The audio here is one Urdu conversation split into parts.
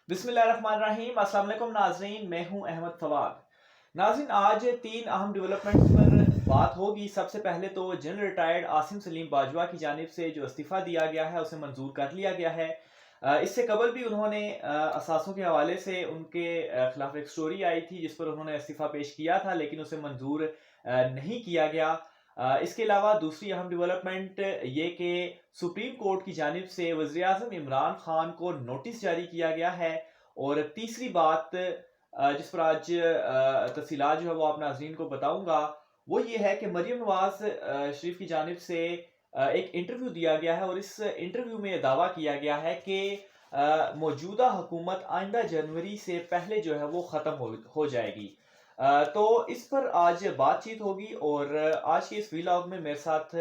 بسم اللہ الرحمن الرحیم۔ السلام علیکم ناظرین، میں ہوں احمد فواد۔ ناظرین، آج 3 اہم ڈیولپمنٹس پر بات ہوگی۔ سب سے پہلے تو جنرل ریٹائرڈ عاصم سلیم باجوہ کی جانب سے جو استعفیٰ دیا گیا ہے اسے منظور کر لیا گیا ہے۔ اس سے قبل بھی انہوں نے اثاثوں کے حوالے سے ان کے خلاف ایک سٹوری آئی تھی جس پر انہوں نے استعفیٰ پیش کیا تھا، لیکن اسے منظور نہیں کیا گیا۔ اس کے علاوہ دوسری اہم ڈیولپمنٹ یہ کہ سپریم کورٹ کی جانب سے وزیر اعظم عمران خان کو نوٹس جاری کیا گیا ہے۔ اور تیسری بات جس پر آج تفصیلات جو ہے وہ آپ ناظرین کو بتاؤں گا، وہ یہ ہے کہ مریم نواز شریف کی جانب سے ایک انٹرویو دیا گیا ہے، اور اس انٹرویو میں یہ دعویٰ کیا گیا ہے کہ موجودہ حکومت آئندہ جنوری سے پہلے جو ہے وہ ختم ہو جائے گی۔ تو اس پر آج بات چیت ہوگی، اور آج کے اس ویلاگ میں میرے ساتھ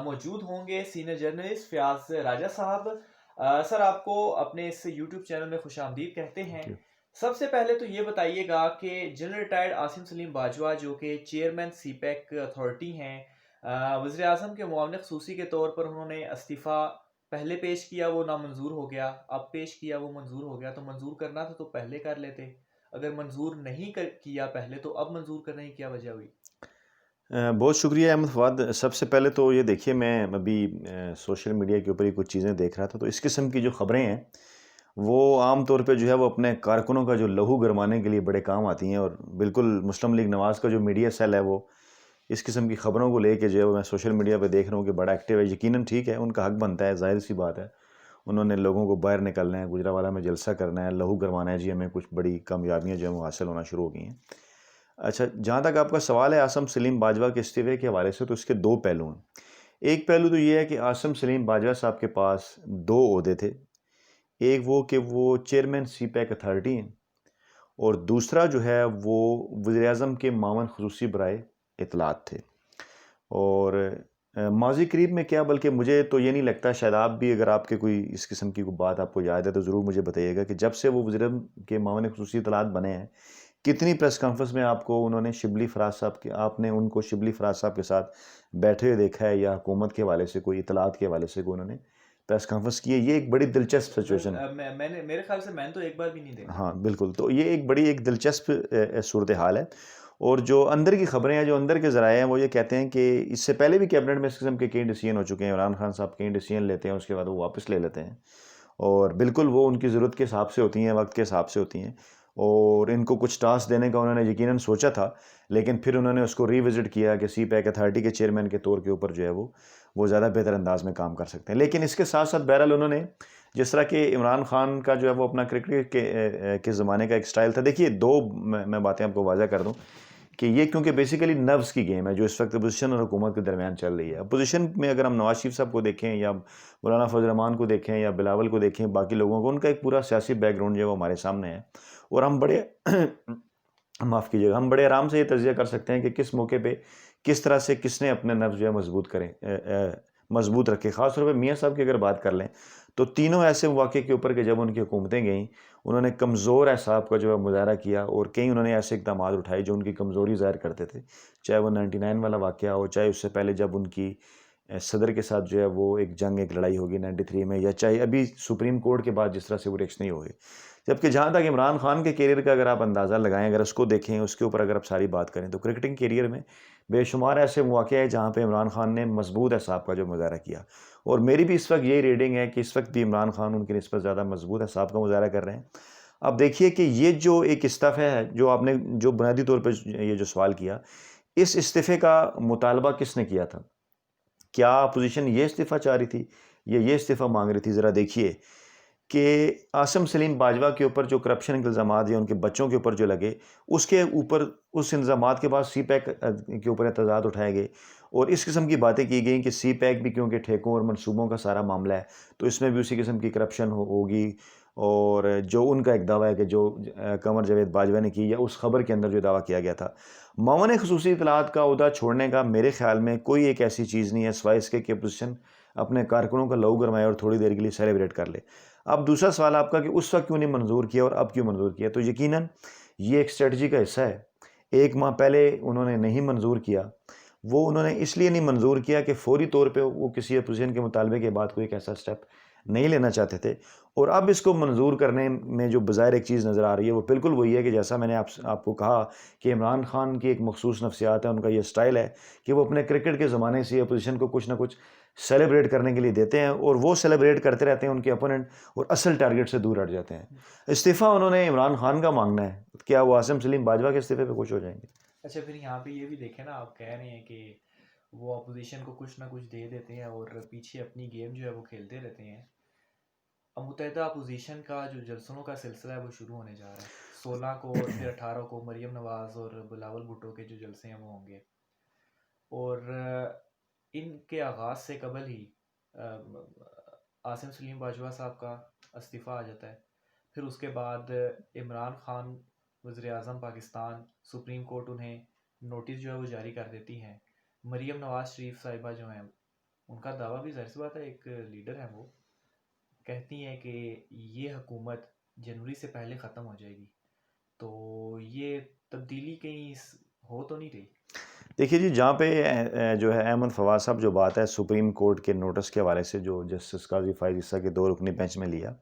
موجود ہوں گے سینئر جرنلسٹ فیاض راجہ صاحب۔ سر، آپ کو اپنے اس یوٹیوب چینل میں خوش آمدید کہتے ہیں۔ سب سے پہلے تو یہ بتائیے گا کہ جنرل ریٹائرڈ عاصم سلیم باجوہ جو کہ چیئرمین سی پیک اتھارٹی ہیں، وزیر اعظم کے معاون خصوصی کے طور پر انہوں نے استعفیٰ پہلے پیش کیا، وہ نامنظور ہو گیا، اب پیش کیا وہ منظور ہو گیا۔ تو منظور کرنا تھا تو پہلے کر لیتے، اگر منظور نہیں کیا پہلے تو اب منظور کرنے کی کیا وجہ ہوئی؟ بہت شکریہ احمد فواد۔ سب سے پہلے تو یہ دیکھیے، میں ابھی سوشل میڈیا کے اوپر ہی کچھ چیزیں دیکھ رہا تھا، تو اس قسم کی جو خبریں ہیں وہ عام طور پہ جو ہے وہ اپنے کارکنوں کا جو لہو گرمانے کے لیے بڑے کام آتی ہیں، اور بالکل مسلم لیگ نواز کا جو میڈیا سیل ہے وہ اس قسم کی خبروں کو لے کے جو ہے وہ میں سوشل میڈیا پہ دیکھ رہا ہوں کہ بڑا ایکٹیو ہے۔ یقیناً ٹھیک ہے، ان کا حق بنتا ہے، ظاہر سی بات ہے، انہوں نے لوگوں کو باہر نکلنا ہے، گجرانوالہ میں جلسہ کرنا ہے، لہو گرمانا ہے، جی ہمیں کچھ بڑی کامیابیاں جو ہیں وہ حاصل ہونا شروع ہو گئی ہیں۔ اچھا، جہاں تک آپ کا سوال ہے عاصم سلیم باجوہ کے استعفے کے حوالے سے، تو اس کے 2 پہلو ہیں۔ ایک پہلو تو یہ ہے کہ عاصم سلیم باجوہ صاحب کے پاس 2 عہدے تھے۔ ایک وہ کہ وہ چیئرمین سی پیک اتھارٹی ہیں، اور دوسرا جو ہے وہ وزیر اعظم کے معاون خصوصی برائے اطلاعات تھے۔ اور ماضی قریب میں کیا، بلکہ مجھے تو یہ نہیں لگتا، شاید آپ بھی اگر آپ کے کوئی اس قسم کی کوئی بات آپ کو یاد ہے تو ضرور مجھے بتائیے گا کہ جب سے وہ وزیر اعظم کے معاون خصوصی اطلاعات بنے ہیں، کتنی پریس کانفرنس میں آپ کو انہوں نے شبلی فراز صاحب کے آپ نے ان کو شبلی فراز صاحب کے ساتھ بیٹھے ہوئے دیکھا ہے، یا حکومت کے حوالے سے کوئی اطلاعات کے حوالے سے کوئی انہوں نے پریس کانفرنس کی ہے؟ یہ ایک بڑی دلچسپ سچویشن ہے۔ میں نے میرے خیال سے میں نے تو ایک بار بھی نہیں دیکھا۔ ہاں بالکل، تو یہ ایک بڑی ایک دلچسپ صورتحال ہے۔ اور جو اندر کی خبریں ہیں، جو اندر کے ذرائع ہیں، وہ یہ کہتے ہیں کہ اس سے پہلے بھی کیبنٹ میں اس قسم کے کئی ڈیسیژن ہو چکے ہیں۔ عمران خان صاحب کئی ڈیسیژن لیتے ہیں، اس کے بعد وہ واپس لے لیتے ہیں، اور بالکل وہ ان کی ضرورت کے حساب سے ہوتی ہیں، وقت کے حساب سے ہوتی ہیں۔ اور ان کو کچھ ٹاسک دینے کا انہوں نے یقیناً سوچا تھا، لیکن پھر انہوں نے اس کو ری وزٹ کیا کہ سی پیک اتھارٹی کے چیئرمین کے طور کے اوپر جو ہے وہ زیادہ بہتر انداز میں کام کر سکتے ہیں۔ لیکن اس کے ساتھ ساتھ بہرحال انہوں نے، جس طرح کہ عمران خان کا جو ہے وہ اپنا کرکٹ کے زمانے کا ایک سٹائل تھا۔ دیکھیے، میں باتیں آپ کو واضح کر دوں کہ یہ کیونکہ بیسیکلی نفس کی گیم ہے جو اس وقت اپوزیشن اور حکومت کے درمیان چل رہی ہے۔ اپوزیشن میں اگر ہم نواز شریف صاحب کو دیکھیں، یا مولانا فضل الرحمان کو دیکھیں، یا بلاول کو دیکھیں، باقی لوگوں کو، ان کا ایک پورا سیاسی بیک گراؤنڈ جو ہے وہ ہمارے سامنے ہے، اور ہم بڑے معاف کیجیے گا، ہم بڑے آرام سے یہ تجزیہ کر سکتے ہیں کہ کس موقع پہ کس طرح سے کس نے اپنے نفس جو ہے مضبوط رکھے۔ خاص طور پہ میاں صاحب کی اگر بات کر لیں تو تینوں ایسے مواقع کے اوپر کہ جب ان کی حکومتیں گئیں، انہوں نے کمزور احساب کا جو ہے مظاہرہ کیا، اور کئی انہوں نے ایسے اقدامات اٹھائے جو ان کی کمزوری ظاہر کرتے تھے، چاہے وہ 99 والا واقعہ ہو، چاہے اس سے پہلے جب ان کی صدر کے ساتھ جو ہے وہ ایک لڑائی ہوگی 93 میں، یا چاہے ابھی سپریم کورٹ کے بعد جس طرح سے وہ ریکشن نہیں ہوئے۔ جبکہ جہاں تک عمران خان کے کیریئر کا اگر آپ اندازہ لگائیں، اگر اس کو دیکھیں، اس کے اوپر اگر آپ ساری بات کریں، تو کرکٹنگ کیریئر میں بے شمار ایسے مواقع ہیں جہاں پہ عمران خان نے مضبوط احساب کا جو مظاہرہ کیا، اور میری بھی اس وقت یہی ریڈنگ ہے کہ اس وقت بھی عمران خان ان کی نسبت زیادہ مضبوط احساب کا مظاہرہ کر رہے ہیں۔ اب دیکھیے کہ یہ جو ایک استعفیٰ ہے، جو آپ نے جو بنیادی طور پہ یہ جو سوال کیا، اس استعفے کا مطالبہ کس نے کیا تھا؟ کیا اپوزیشن یہ استعفیٰ چاہ رہی تھی، یا یہ استعفیٰ مانگ رہی تھی؟ ذرا دیکھیے کہ عاصم سلیم باجوہ کے اوپر جو کرپشن کے الزامات یا ان کے بچوں کے اوپر جو لگے، اس کے اوپر، اس الزامات کے بعد سی پیک کے اوپر اعتراضات اٹھائے گئے، اور اس قسم کی باتیں کی گئیں کہ سی پیک بھی کیونکہ ٹھیکوں اور منصوبوں کا سارا معاملہ ہے، تو اس میں بھی اسی قسم کی کرپشن ہوگی۔ اور جو ان کا ایک دعویٰ ہے کہ جو قمر جاوید باجوہ نے کی، یا اس خبر کے اندر جو دعویٰ کیا گیا تھا، معاون خصوصی اطلاعات کا عہدہ چھوڑنے کا میرے خیال میں کوئی ایک ایسی چیز نہیں ہے سوائے اس کے کہ اپوزیشن اپنے کارکنوں کا لہو گرمائے اور تھوڑی دیر کے لیے سیلیبریٹ کر لے۔ اب دوسرا سوال آپ کا کہ اس وقت کیوں نہیں منظور کیا اور اب کیوں منظور کیا، تو یقیناً یہ ایک اسٹریٹجی کا حصہ ہے۔ 1 ماہ پہلے انہوں نے نہیں منظور کیا، وہ انہوں نے اس لیے نہیں منظور کیا کہ فوری طور پہ وہ کسی اپوزیشن کے مطالبے کے بعد کوئی ایک ایسا سٹیپ نہیں لینا چاہتے تھے، اور اب اس کو منظور کرنے میں جو بظاہر ایک چیز نظر آ رہی ہے وہ بالکل وہی ہے کہ جیسا میں نے آپ کو کہا کہ عمران خان کی ایک مخصوص نفسیات ہے، ان کا یہ سٹائل ہے کہ وہ اپنے کرکٹ کے زمانے سے اپوزیشن کو کچھ نہ کچھ سیلیبریٹ کرنے کے لیے دیتے ہیں، اور وہ سیلیبریٹ کرتے رہتے ہیں ان کے اپوننٹ، اور اصل ٹارگٹ سے دور ہٹ جاتے ہیں۔ استعفیٰ انہوں نے عمران خان کا مانگنا ہے، کیا وہ عاصم سلیم باجوہ کے استعفے پہ خوش ہو جائیں گے؟ اچھا، پھر یہاں پہ یہ بھی دیکھیں نا، آپ کہہ رہے ہیں کہ وہ اپوزیشن کو کچھ نہ کچھ دے دیتے ہیں اور پیچھے اپنی گیم جو ہے وہ کھیلتے رہتے ہیں۔ اب متحدہ اپوزیشن کا جو جلسوں کا سلسلہ ہے وہ شروع ہونے جا رہا ہے، 16 کو اور پھر 18 کو مریم نواز اور بلاول بھٹو کے جو جلسے ہیں وہ ہوں گے، اور ان کے آغاز سے قبل ہی عاصم سلیم باجوہ صاحب کا استعفیٰ آ جاتا ہے۔ پھر اس کے بعد عمران خان وزیر اعظم پاکستان، سپریم کورٹ انہیں نوٹس جو ہے وہ جاری کر دیتی ہیں۔ مریم نواز شریف صاحبہ جو ہیں، ان کا دعویٰ بھی ظاہر سی بات ہے، ایک لیڈر ہیں، وہ کہتی ہیں کہ یہ حکومت جنوری سے پہلے ختم ہو جائے گی، تو یہ تبدیلی کہیں ہو تو نہیں رہی؟ دیکھیے جی، جہاں پہ جو ہے احمد فواد صاحب جو بات ہے سپریم کورٹ کے نوٹس کے حوالے سے جو جسٹس قاضی فائز عیسیٰ کے 2 رکنی بینچ میں لیا،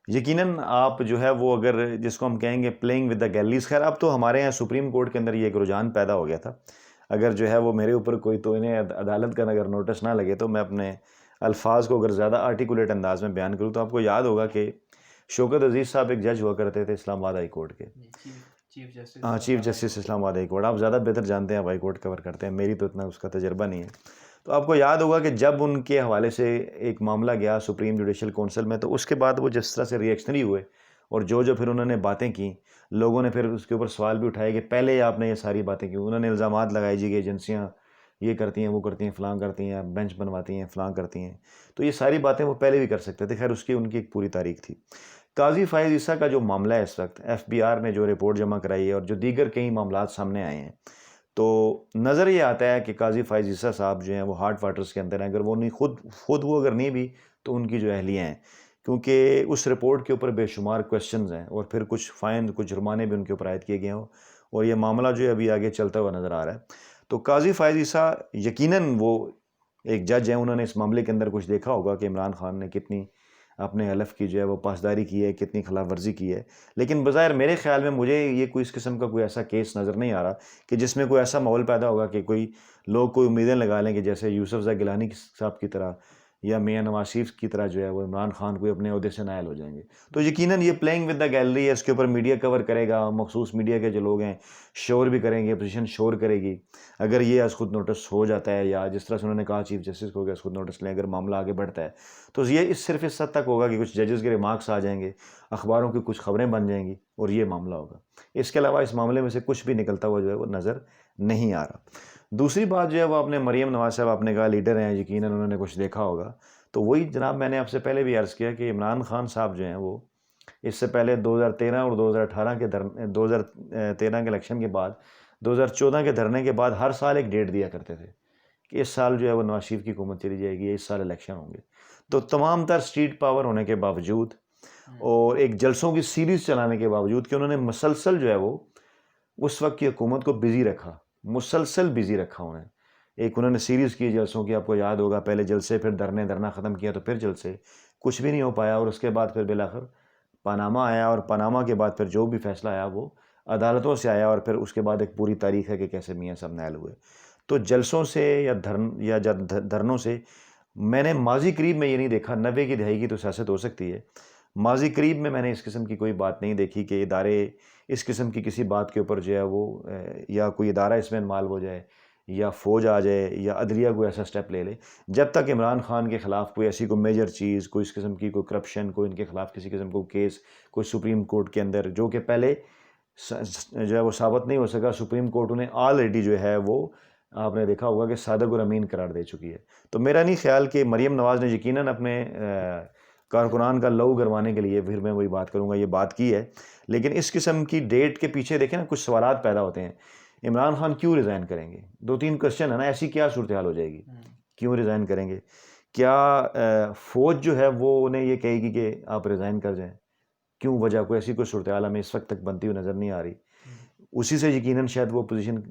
یقیناً آپ جو ہے وہ اگر جس کو ہم کہیں گے پلینگ ود دا گیلریز، خیر اب تو ہمارے یہاں سپریم کورٹ کے اندر یہ ایک رجحان پیدا ہو گیا تھا، اگر جو ہے وہ میرے اوپر کوئی تو انہیں عدالت کا اگر نوٹس نہ لگے تو میں اپنے الفاظ کو اگر زیادہ آرٹیکولیٹ انداز میں بیان کروں تو آپ کو یاد ہوگا کہ شوکت عزیز صاحب ایک جج ہوا کرتے تھے اسلام آباد ہائی کورٹ کے، چیف جسٹس ہاں چیف جسٹس اسلام آباد ہائی کورٹ، آپ زیادہ بہتر جانتے ہیں، ہائی کورٹ کور کرتے ہیں، میری تو اتنا اس کا تجربہ نہیں ہے، تو آپ کو یاد ہوگا کہ جب ان کے حوالے سے ایک معاملہ گیا سپریم جوڈیشل کونسل میں تو اس کے بعد وہ جس طرح سے ریئیکشنری ہوئے اور جو پھر انہوں نے باتیں کی، لوگوں نے پھر اس کے اوپر سوال بھی اٹھائے کہ پہلے آپ نے یہ ساری باتیں کی، انہوں نے الزامات لگائے جی کہ ایجنسیاں یہ کرتی ہیں، وہ کرتی ہیں، فلاں کرتی ہیں، بینچ بنواتی ہیں، فلاں کرتی ہیں، تو یہ ساری باتیں وہ پہلے بھی کر سکتے تھے، خیر اس کی ان کی ایک پوری تاریخ تھی۔ قاضی فائز عیسیٰ کا جو معاملہ ہے اس وقت ایف بی آر نے جو رپورٹ جمع کرائی ہے اور جو دیگر کئی معاملات سامنے آئے ہیں، تو نظر یہ آتا ہے کہ قاضی فائز عیسیٰ صاحب جو ہیں وہ ہارڈ واٹرز کے اندر ہیں، اگر وہ نہیں خود وہ اگر نہیں بھی تو ان کی جو اہلیہ ہیں، کیونکہ اس رپورٹ کے اوپر بے شمار کویسچنز ہیں اور پھر کچھ فائن کچھ جرمانے بھی ان کے اوپر عائد کیے گئے ہوں، اور یہ معاملہ جو ہے ابھی آگے چلتا ہوا نظر آ رہا ہے۔ تو قاضی فائز عیسیٰ یقیناً وہ ایک جج ہیں، انہوں نے اس معاملے کے اندر کچھ دیکھا ہوگا کہ عمران خان نے کتنی اپنے حلف کی جو ہے وہ پاسداری کی ہے، کتنی خلاف ورزی کی ہے، لیکن بظاہر میرے خیال میں مجھے یہ کوئی اس قسم کا کوئی ایسا کیس نظر نہیں آ رہا کہ جس میں کوئی ایسا ماحول پیدا ہوگا کہ کوئی لوگ کوئی امیدیں لگا لیں کہ جیسے یوسف زئی گیلانی صاحب کی طرح یا میاں نواز شریف کی طرح جو ہے وہ عمران خان کو اپنے عہدے سے نائل ہو جائیں گے۔ تو یقیناً یہ پلینگ ود دا گیلری ہے، اس کے اوپر میڈیا کور کرے گا، مخصوص میڈیا کے جو لوگ ہیں شور بھی کریں گے، اپوزیشن شور کرے گی، اگر یہ از خود نوٹس ہو جاتا ہے یا جس طرح سے انہوں نے کہا چیف جسٹس کو کہ از خود نوٹس لیں، اگر معاملہ آگے بڑھتا ہے تو یہ صرف اس حد تک ہوگا کہ کچھ ججز کے ریمارکس آ جائیں گے، اخباروں کی کچھ خبریں بن جائیں گی اور یہ معاملہ ہوگا، اس کے علاوہ اس معاملے میں سے کچھ بھی نکلتا ہوا جو ہے وہ نظر نہیں آ رہا۔ دوسری بات جو ہے وہ آپ نے مریم نواز صاحب آپ نے کہا لیڈر ہیں، یقیناً انہوں نے کچھ دیکھا ہوگا، تو وہی جناب میں نے آپ سے پہلے بھی عرض کیا کہ عمران خان صاحب جو ہیں وہ اس سے پہلے 2013 اور 2018 کے 2013 کے الیکشن کے بعد 2014 کے دھرنے کے بعد ہر سال ایک ڈیٹ دیا کرتے تھے کہ اس سال جو ہے وہ نواز شریف کی حکومت چلی جائے گی، اس سال الیکشن ہوں گے، تو تمام تر اسٹریٹ پاور ہونے کے باوجود اور ایک جلسوں کی سیریز چلانے کے باوجود کہ انہوں نے مسلسل جو ہے وہ اس وقت کی حکومت کو بزی رکھا، مسلسل بزی رکھا انہوں نے سیریز کی جلسوں کی، آپ کو یاد ہوگا پہلے جلسے پھر دھرنا ختم کیا تو پھر جلسے، کچھ بھی نہیں ہو پایا، اور اس کے بعد پھر بالآخر پاناما آیا، اور پاناما کے بعد پھر جو بھی فیصلہ آیا وہ عدالتوں سے آیا، اور پھر اس کے بعد ایک پوری تاریخ ہے کہ کیسے میاں صاحب نائل ہوئے۔ تو جلسوں سے یا دھرنوں سے میں نے ماضی قریب میں یہ نہیں دیکھا، 90 کی دہائی کی تو سیاست ہو سکتی ہے، ماضی قریب میں نے اس قسم کی کوئی بات نہیں دیکھی کہ ادارے اس قسم کی کسی بات کے اوپر جو ہے وہ یا کوئی ادارہ اس میں انوالو ہو جائے یا فوج آ جائے یا عدلیہ کوئی ایسا سٹیپ لے لے، جب تک عمران خان کے خلاف کوئی ایسی کوئی میجر چیز، کوئی اس قسم کی کوئی کرپشن، کوئی ان کے خلاف کسی قسم کو کیس کوئی سپریم کورٹ کے اندر جو کہ پہلے جو ہے وہ ثابت نہیں ہو سکا، سپریم کورٹ انہیں آلریڈی جو ہے وہ آپ نے دیکھا ہوگا کہ صادق اور امین قرار دے چکی ہے۔ تو میرا نہیں خیال کہ مریم نواز نے یقیناً اپنے کارکنان کا لہو گروانے کے لیے، پھر میں وہی بات کروں گا، یہ بات کی ہے، لیکن اس قسم کی ڈیٹ کے پیچھے دیکھیں نا کچھ سوالات پیدا ہوتے ہیں، عمران خان کیوں ریزائن کریں گے؟ 2-3 کوشچن ہے نا، ایسی کیا صورتحال ہو جائے گی، کیوں ریزائن کریں گے؟ کیا فوج جو ہے وہ انہیں یہ کہے گی کہ آپ ریزائن کر جائیں؟ کیوں وجہ کوئی ایسی کوئی صورتحال ہمیں اس وقت تک بنتی ہوئی نظر نہیں آ رہی۔ اسی سے یقیناً شاید وہ پوزیشن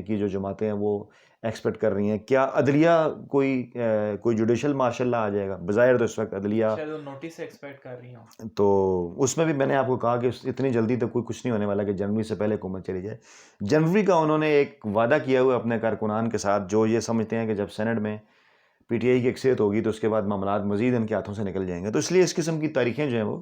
کی جو جماعتیں ہیں وہ ایکسپیکٹ کر رہی ہیں. کیا عدلیہ کوئی جوڈیشل مارشل لا آ جائے گا؟ بظاہر تو اس وقت عدلیہ شاید وہ نوٹس سے ایکسپیکٹ کر رہی ہوں. تو اس میں بھی میں نے آپ کو کہا کہ اتنی جلدی تو کچھ نہیں ہونے والا کہ جنوری سے پہلے حکومت چلی جائے. جنوری کا انہوں نے ایک وعدہ کیا ہوا اپنے کارکنان کے ساتھ جو یہ سمجھتے ہیں کہ جب سینٹ میں پی ٹی آئی کی اکثریت ہوگی تو اس کے بعد معاملات مزید ان کے ہاتھوں سے نکل جائیں گے. تو اس لیے اس قسم کی تاریخیں جو ہیں وہ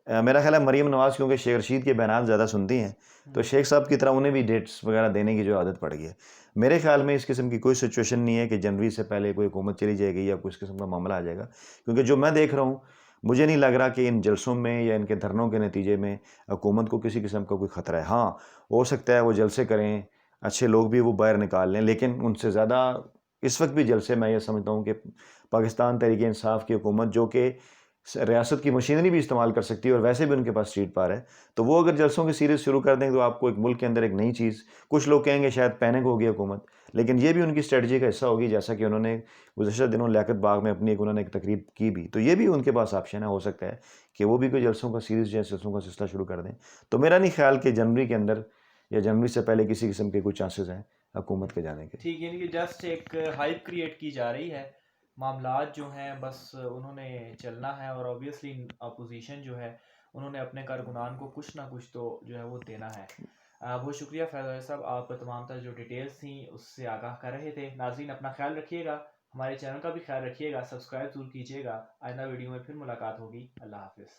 میرا خیال ہے مریم نواز کیونکہ شیخ رشید کے بیانات زیادہ سنتی ہیں تو شیخ صاحب کی طرح انہیں بھی ڈیٹس وغیرہ دینے کی جو عادت پڑ گئی ہے. میرے خیال میں اس قسم کی کوئی سچویشن نہیں ہے کہ جنوری سے پہلے کوئی حکومت چلی جائے گی یا کوئی اس قسم کا معاملہ آ جائے گا. کیونکہ جو میں دیکھ رہا ہوں مجھے نہیں لگ رہا کہ ان جلسوں میں یا ان کے دھرنوں کے نتیجے میں حکومت کو کسی قسم کا کوئی خطرہ ہے. ہاں ہو سکتا ہے وہ جلسے کریں، اچھے لوگ بھی وہ باہر نکال لیں، لیکن ان سے زیادہ اس وقت بھی جلسے میں یہ سمجھتا ہوں کہ پاکستان تحریک انصاف کی حکومت جو کہ ریاست کی مشینری بھی استعمال کر سکتی ہے اور ویسے بھی ان کے پاس سٹریٹ پار ہے، تو وہ اگر جلسوں کی سیریز شروع کر دیں تو آپ کو ایک ملک کے اندر ایک نئی چیز، کچھ لوگ کہیں گے شاید پینک ہوگی حکومت، لیکن یہ بھی ان کی اسٹریٹجی کا حصہ ہوگی. جیسا کہ انہوں نے گزشتہ دنوں لیاقت باغ میں اپنی انہوں نے ایک تقریب کی بھی، تو یہ بھی ان کے پاس آپشن ہے. ہو سکتا ہے کہ وہ بھی کوئی جلسوں کا سیریز یا جلسوں کا سلسلہ شروع کر دیں. تو میرا نہیں خیال کہ جنوری کے اندر یا جنوری سے پہلے کسی قسم کے کوئی چانسز ہیں حکومت کے جانے کے. ٹھیک، یعنی کہ جسٹ ایک ہائپ کریٹ کی جا رہی ہے. معاملات جو ہیں بس انہوں نے چلنا ہے اور اوبیسلی اپوزیشن جو ہے انہوں نے اپنے کارکنان کو کچھ نہ کچھ تو جو ہے وہ دینا ہے. بہت شکریہ فیض صاحب، آپ تمام تر جو ڈیٹیلز تھیں اس سے آگاہ کر رہے تھے. ناظرین اپنا خیال رکھیے گا، ہمارے چینل کا بھی خیال رکھیے گا، سبسکرائب ضرور کیجیے گا. آئندہ ویڈیو میں پھر ملاقات ہوگی. اللہ حافظ.